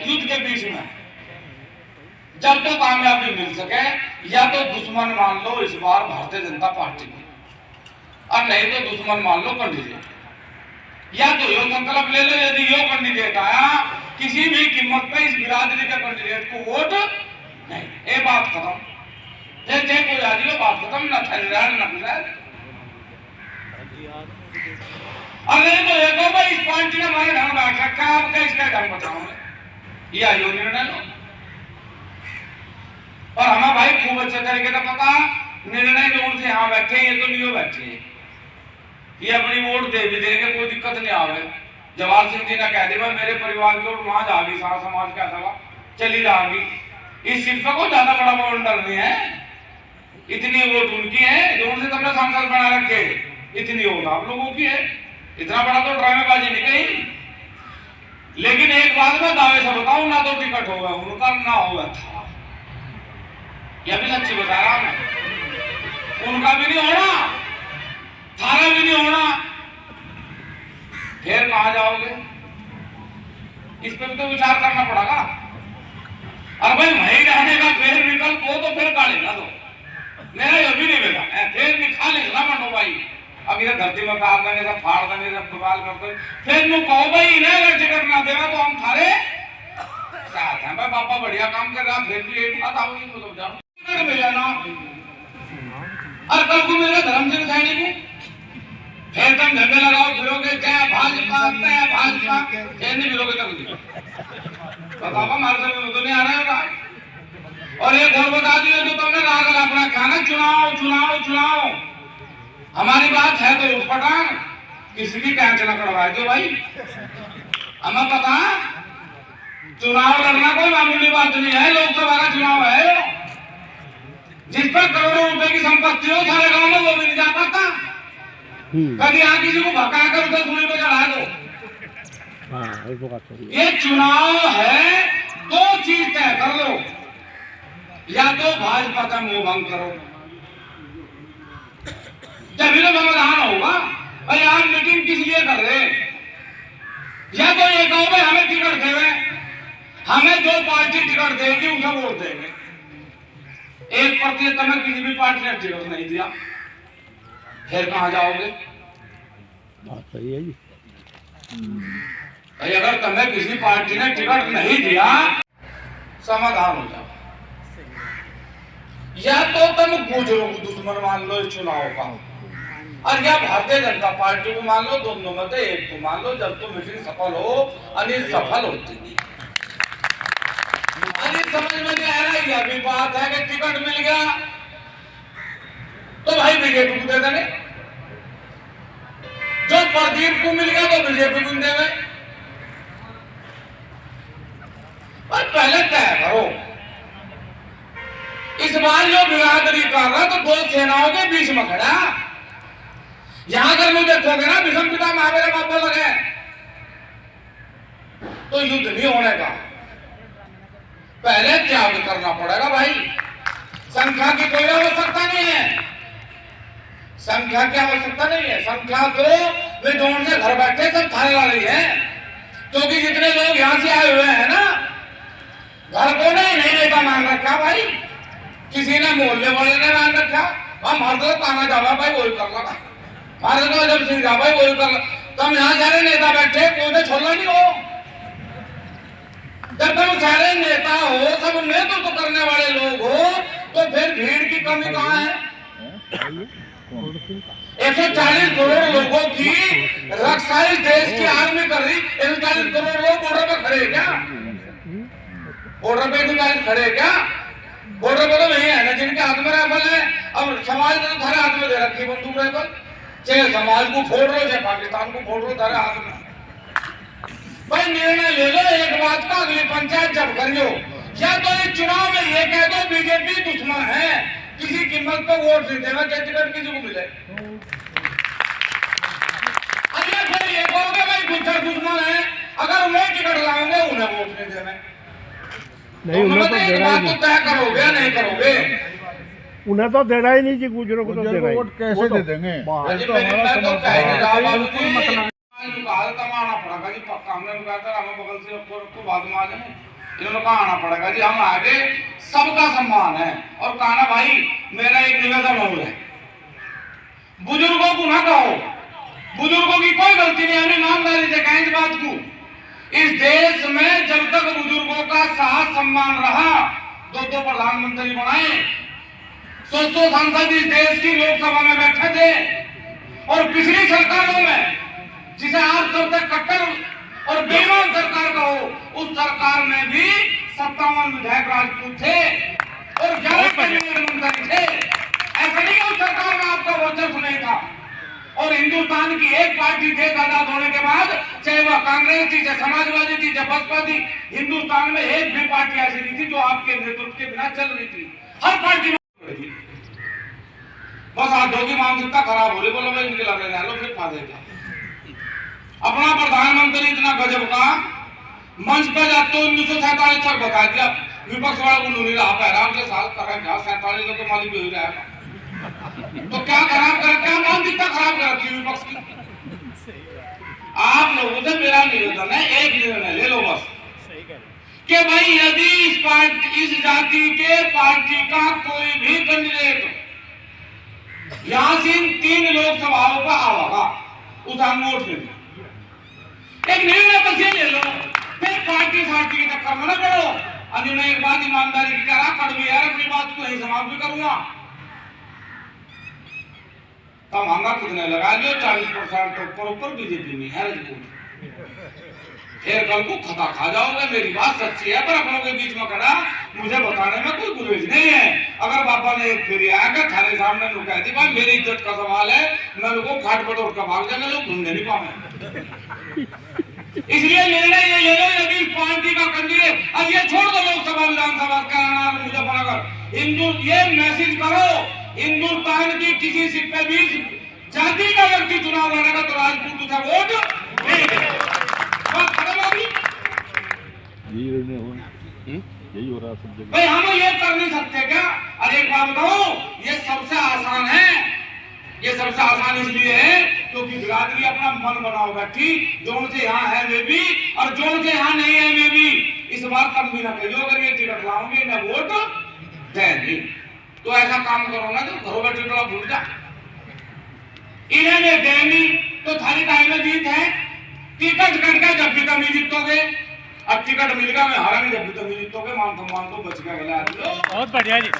युद्ध के बीच में जब तो कामयाबी मिल सके, या तो दुश्मन मान लो इस बार भारतीय जनता पार्टी को, और नहीं तो दुश्मन मान लो कैंडिडेट, या तो यो संकल्प ले लो यदि यो कैंडिडेट आया किसी भी कीमत पे इस बिरादरी के कैंडिडेट को वोट नहीं, ये बात खत्म। जैसे कोई आ जाए बात खत्म, न खरीदार न खरीदार। और नहीं तो ये कहो भाई इस पार्टी ने हमारे ढंग बैठ रखा है, आपका इसका ढंग बताओ, या यो निर्णय लो। और हमें भाई खूब अच्छे तरीके से पता निर्णय जोन से यहाँ बैठे, ये तो नहीं बैठे, ये अपनी वोट दे भी देंगे, कोई दिक्कत नहीं आवे। जवाहर सिंह जी ने कह दिया मेरे परिवार की वोट वहां जाएगी, सारा समाज क्या था चली जाएगी, इस सीट पर को ज्यादा बड़ा वोट नहीं है, इतनी वोट उनकी है जो उनसे तुमने सांसद बना रखे, इतनी वोट आप लोगों की है, इतना बड़ा तो ड्रामेबाजी नहीं कही। लेकिन एक बात मैं दावे से बताऊं, ना तो टिकट होगा उनका ना होगा था, यह भी सच्ची बता रहा मैं, उनका भी नहीं होना, थारा भी नहीं होना, फिर कहां जाओगे? इस पर भी तो विचार करना पड़ेगा। और भाई वही रहने का फिर विकल्प हो तो फिर काले ना दो, मेरा ये भी नहीं मिला फिर निकाल लेना मनो भाई, अब इधर धरती में काट देंगे, सब फाड़ देंगे, सब बवाल करते, फिर नु कहो भाई इन्हें अगर टिकट ना देगा तो हम थारे साथ हैं। भाई पापा बढ़िया काम कर रहा, फिर भी एक बात आओगी तो जाओ टिकट मिला ना, और कल को मेरा धर्म सिंह सैनी को फिर तुम झंडे लगाओ फिरोगे, क्या भाजपा क्या भाजपा, फिर नहीं फिरोगे तब बताओ हमारे से तो नहीं आ रहा है। और एक और बता दिए जो तुमने रागल अपना खाना चुनाव चुनाव चुनाव, हमारी बात है तो उठपटांग किसी की कैंच न करवा दो भाई, हमें पता चुनाव लड़ना कोई मामूली बात नहीं है, लोकसभा का चुनाव है जिस पर करोड़ों रुपए की संपत्ति हो सारे गांव में, वो भी नहीं जा पाता। कभी यहाँ किसी को भगा कर उसे सूली पे चढ़ा दो। ये चुनाव है, दो चीज तय कर लो, या तो भाजपा का मोह भंग करो, तभी तो समाधान होगा। भाई आप मीटिंग किस लिए कर रहे, या तो ये कहो भाई हमें टिकट देवे, हमें जो पार्टी टिकट देगी उसे वोट देंगे। 1% में किसी भी पार्टी ने टिकट नहीं दिया, फिर कहां जाओगे? बात सही है जी। भाई अगर तुम्हें किसी पार्टी ने टिकट नहीं दिया, समाधान हो जाओ, या तो तुम गुजरों को दुश्मन मान लो इस चुनाव का, और या भारतीय जनता पार्टी को मान लो, दोनों में से एक को मान लो। जब तो मीटिंग सफल हो, अनिल सफल होती नहीं, अनिल समझ में नहीं आ रहा। यह भी बात है कि टिकट मिल गया तो भाई बीजेपी को दे देंगे, जो प्रदीप को मिल गया तो बीजेपी को देंगे। पर पहले तय करो, इस बार जो बिरादरी कर रहा तो दो सेनाओं के बीच में खड़ा, यहां अगर मुझे देखोगे ना विषम पिता महावीर बाबा लगे तो युद्ध नहीं होने का, पहले त्याग करना पड़ेगा भाई। संख्या की कोई आवश्यकता नहीं है, संख्या की आवश्यकता नहीं है, संख्या तो वे जोन से घर बैठे सब थाने वाली है, क्योंकि जितने लोग यहां से आए हुए हैं ना, घर को नहीं नेता मान रखा भाई, किसी ने मोहल्ले वाले ने मान रखा, हम हर तरफ ताना जावा भाई वही कर लगा, हमारे तो जब सिंह जा भाई वही कर। तुम यहाँ सारे नेता बैठे, कोई छोड़ना नहीं हो, जब तुम सारे नेता हो, सब नेतृत्व करने वाले लोग हो, तो फिर भीड़ की कमी कहाँ है? 140 करोड़ लोगों की रक्षा इस देश की आर्मी कर रही, 140 करोड़ लोग बॉर्डर पर खड़े क्या? बॉर्डर पे 140 खड़े क्या? बॉर्डर पे तो नहीं है ना जिनके हाथ में राइफल है। अब समाज ने तो थारे हाथ में दे रखी बंदूक राइफल, चाहे समाज को फोड़ लो चाहे पाकिस्तान को फोड़ लो, थारे हाथ में। भाई निर्णय ले लो एक बात का, अगली पंचायत जब करियो, या तो इस चुनाव में ये कह दो बीजेपी दुश्मन है, किसी कीमत पर वोट नहीं देगा, चाहे टिकट किसी को मिले। अगले फिर ये कहोगे भाई गुज्जर दुश्मन है, अगर उन्हें टिकट लाओगे उन्हें वोट नहीं देना, नहीं उन्हें तो देना ही नहीं, तय करोगे या नहीं करोगे? उन्हें तो देना ही नहीं जी, गुजरों को तो देना ही, वोट कैसे दे देंगे? कमाना पड़ेगा जी पक्का। हमने कहा था हमें बगल से रखो बाद में आ जाए, इन्होंने कहा आना पड़ेगा जी, हम आगे, सबका सम्मान है। और कहा ना भाई मेरा एक निवेदन और है, बुजुर्गों को ना कहो, बुजुर्गों की कोई गलती नहीं, हमें ईमानदारी से कहें इस बात को। इस देश में जब तक बुजुर्गों का साहस सम्मान रहा, दो प्रधानमंत्री बनाए, 100 सांसद इस देश की लोकसभा में बैठे थे। और पिछली सरकारों में जिसे आप सबसे कट्टर और बेईमान सरकार कहो, उस सरकार में भी 57 विधायक राजपूत थे और 11 कैबिनेट मंत्री थे। ऐसा नहीं कि उस सरकार में आपका वर्चस्व नहीं था। और हिंदुस्तान की एक पार्टी देश आजाद होने के बाद, चाहे वह कांग्रेस थी, चाहे समाजवादी थी, चाहे बसपा थी, हिंदुस्तान में एक भी पार्टी ऐसी नहीं थी जो आपके नेतृत्व के बिना चल रही थी। हर पार्टी में बस आज की मानसिकता खराब हो रही, बोलो भाई इनके लगे रह लो, फिर खा देगा। अपना प्रधानमंत्री इतना गजब का मंच पर जाते 1947 तक बता दिया, विपक्ष वाला को नहीं रहा पैरा, अगले साल कर रहे हैं 47 तो मालिक हो जाएगा। तो क्या खराब कर, क्या मानसिकता खराब कर रखी विपक्ष की। आप लोगों से मेरा निवेदन है, एक निर्णय ले लो बस कि भाई यदि इस जाति के पार्टी का कोई भी कैंडिडेट यहां से 3 लोकसभाओं का आवागा उस वोट में एक निर्णय बस ये ले लो, फिर पार्टी के चक्कर में न पड़ो। अभी मैं एक बात ईमानदारी की कह रहा, कड़वी है, अपनी बात को यही समाप्त भी करूंगा। तब महंगा कितने लगा लियो, 40% तो ऊपर बीजेपी में है रिपोर्ट। फिर कल को खता खा जाओगे। मेरी बात सच्ची है, पर अपनों के बीच में खड़ा मुझे बताने में कोई गुरेज नहीं है। अगर बाबा ने एक फेरी आकर थारे सामने नु कह दी भाई मेरी इज्जत का सवाल है, मैं लोगों खाट पर उठ कर भाग जाएंगे, लोग ढूंढने नहीं पाएंगे। इसलिए निर्णय ये ले लो, यदि पार्टी का कैंडिडेट, अब ये छोड़ दो लोकसभा विधानसभा का मुजफ्फरनगर, ये मैसेज करो हिंदुस्तान की किसी सीट पे भी जाति का व्यक्ति चुनाव लड़ेगा तो राजपूत उसे वोट नहीं देगा। यही हो रहा है सब जगह। भाई हम ये कर नहीं सकते क्या? अरे एक बात बताओ, ये सबसे आसान है, ये सबसे आसान इसलिए है क्योंकि बिरादरी अपना मन बनाओ बैठी, जोन से यहाँ है वे भी और जोन से यहाँ नहीं है वे भी। इस बार कम भी ना कहियो, अगर ये टिकट लाओगे ना वोट देंगे तो ऐसा काम करो ना तो घरों का टिकट भूल जा। इन्हें देनी तो थारी टाइम में जीत है, टिकट कट का जब भी कमी जीतोगे, अब टिकट मिल गया मैं हारा नहीं, जब भी कमी जीतोगे मान सम्मान तो बच गया। बहुत बढ़िया जी।